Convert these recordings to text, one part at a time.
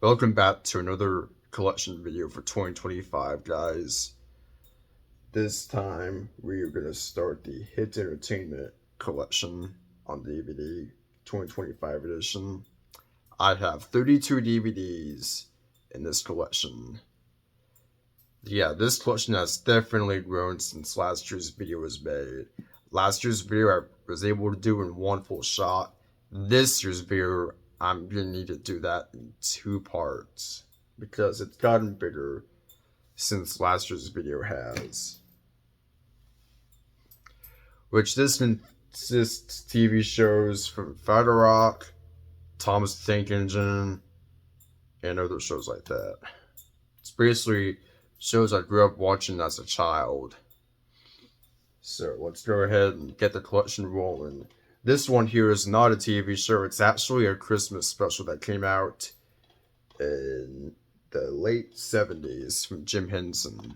Welcome back to another collection video for 2025, guys. This time we are going to start the HiT Entertainment collection on DVD 2025 edition. I have 32 DVDs in this collection. Yeah, this collection has definitely grown since last year's video was made. Last year's video I was able to do in one full shot. This year's video, I'm gonna need to do that in two parts because it's gotten bigger since last year's video has. Which this consists TV shows from Fraggle Rock, Thomas the Tank Engine, and other shows like that. It's basically shows I grew up watching as a child. So let's go ahead and get the collection rolling. This one here is not a TV show. It's actually a Christmas special that came out in the late 70s from Jim Henson.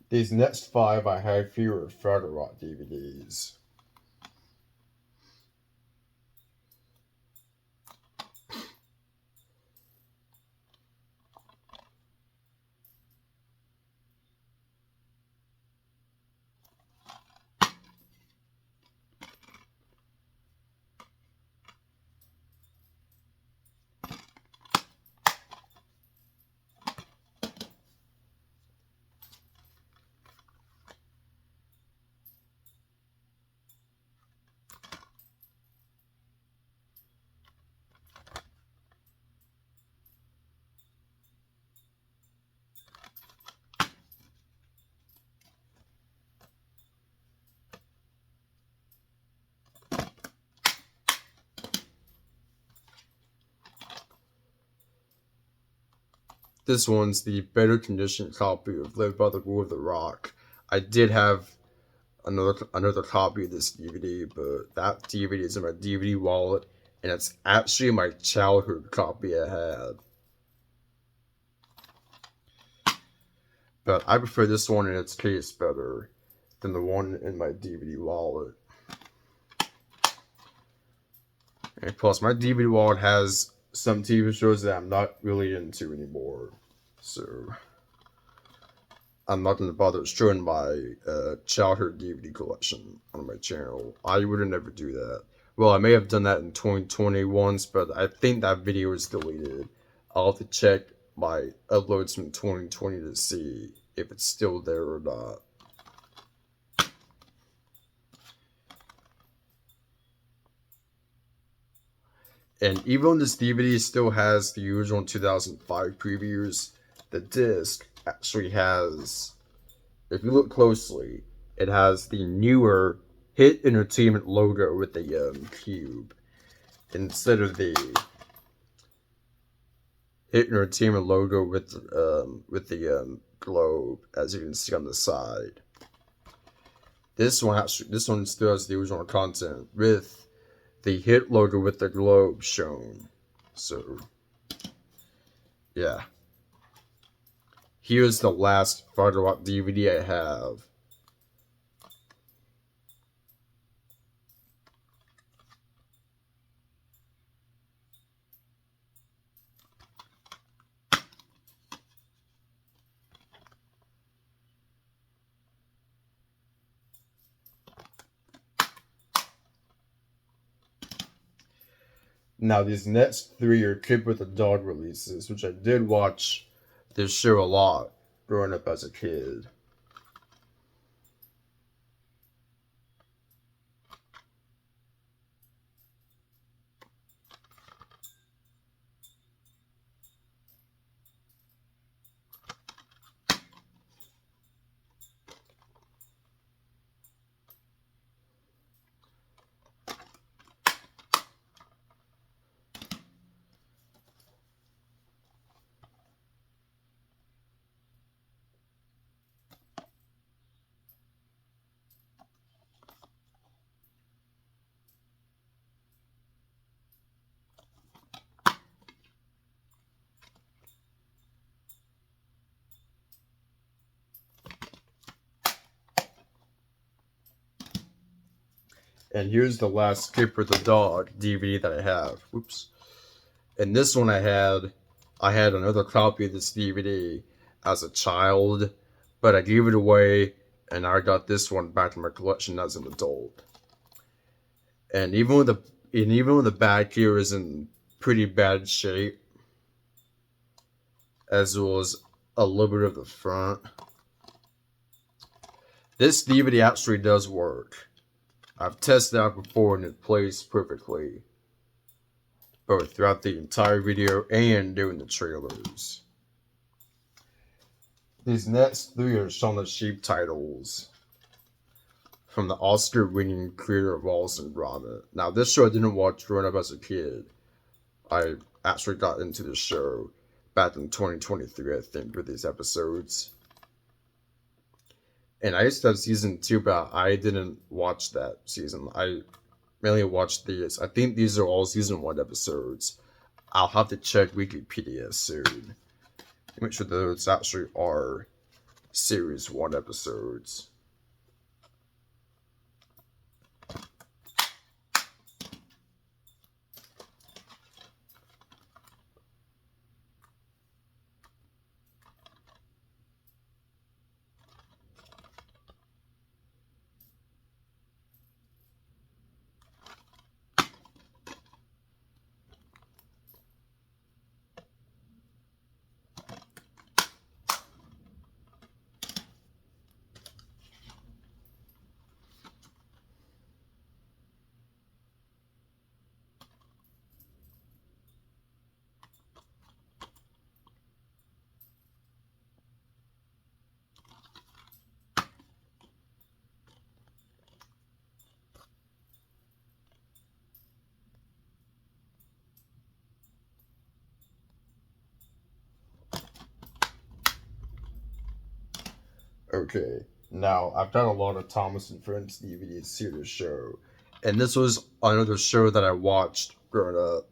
These next five I have here are Fraggle Rock DVDs. This one's the better condition copy of Live by the Rule of the Rock. I did have another copy of this DVD, but that DVD is in my DVD wallet, and it's actually my childhood copy I had. But I prefer this one in its case better than the one in my DVD wallet. And plus, my DVD wallet has some TV shows that I'm not really into anymore. So, I'm not going to bother showing my childhood DVD collection on my channel. I would never do that. Well, I may have done that in 2020 once, but I think that video is deleted. I'll have to check my uploads from 2020 to see if it's still there or not. And even though this DVD still has the original 2005 previews, the disc actually has, if you look closely, it has the newer HiT Entertainment logo with the cube instead of the HiT Entertainment logo with the globe, as you can see on the side. This one still has the original content with the HiT logo with the globe shown. So, yeah. Here's the last Fraggle Rock DVD I have. Now, these next three are Kipper the dog releases, which I did watch this show a lot growing up as a kid. And here's the last Kipper the Dog DVD that I have. Whoops. And this one I had another copy of this DVD as a child, but I gave it away, and I got this one back in my collection as an adult. And even when the back here is in pretty bad shape, as well as a little bit of the front, this DVD actually does work. I've tested it out before and it plays perfectly, both throughout the entire video and during the trailers. These next three are Shaun the Sheep titles from the Oscar-winning creator of Wallace and Gromit. Now, this show I didn't watch growing up as a kid. I actually got into the show back in 2023, I think, with these episodes. And I used to have season 2, but I didn't watch that season. I mainly watched these. I think these are all season 1 episodes. I'll have to check Wikipedia soon. Make sure those actually are series 1 episodes. Okay, now I've got a lot of Thomas and Friends DVDs here to show, and this was another show that I watched growing up.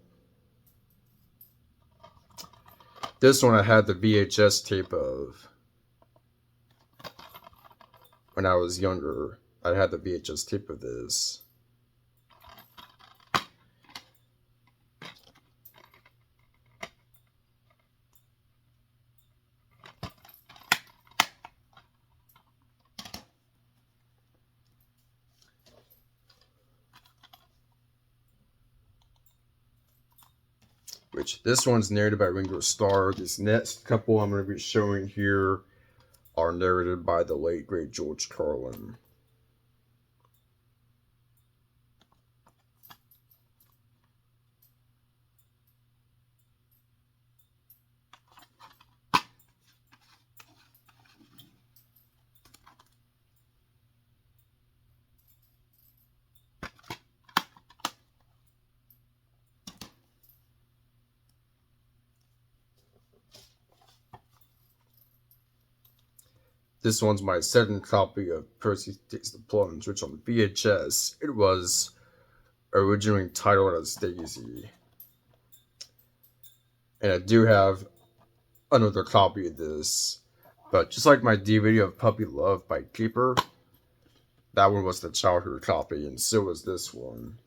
This one I had the VHS tape of when I was younger. I had the VHS tape of this. Which this one's narrated by Ringo Starr. These next couple I'm going to be showing here are narrated by the late great George Carlin. This one's my second copy of Percy Takes the Plunge, which on VHS, it was originally titled as Daisy. And I do have another copy of this, but just like my DVD of Puppy Love by Kipper, that one was the childhood copy, and so was this one.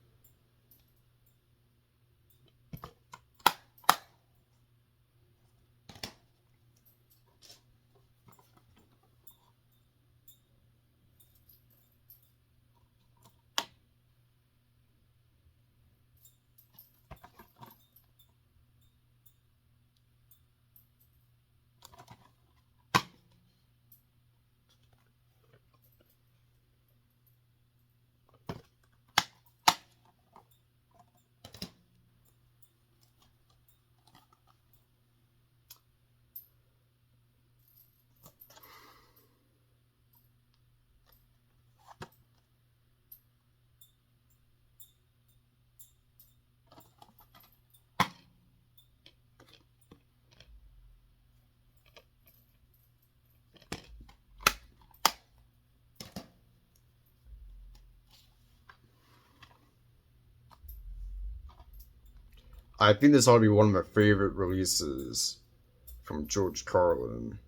I think this ought to be one of my favorite releases from George Carlin.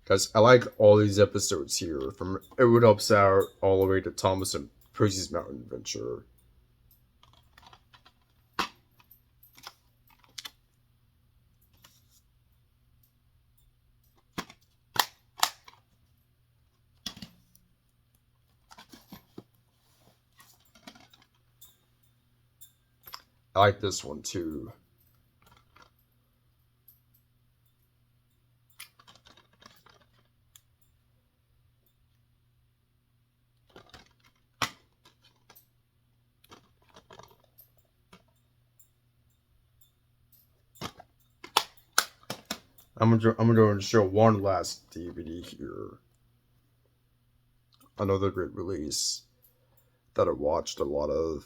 Guys, I like all these episodes here, from It Would Helps Out all the way to Thomas and Percy's Mountain Adventure. I like this one too. I'm going to show one last DVD here. Another great release that I watched a lot of.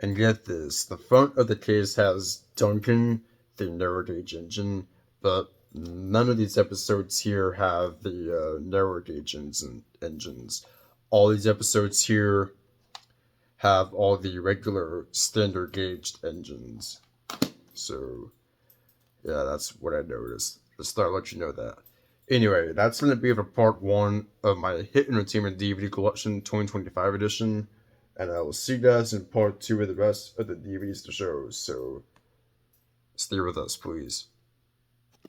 And get this, the front of the case has Duncan, the narrow gauge engine, but none of these episodes here have the narrow gauge engines. All these episodes here have all the regular standard gauged engines. So, yeah, that's what I noticed. Just thought I'd let you know that. Anyway, that's going to be for part 1 of my HiT Entertainment DVD Collection 2025 edition. And I will see you guys in part 2 of the rest of the DVDs to show. So, stay with us, please.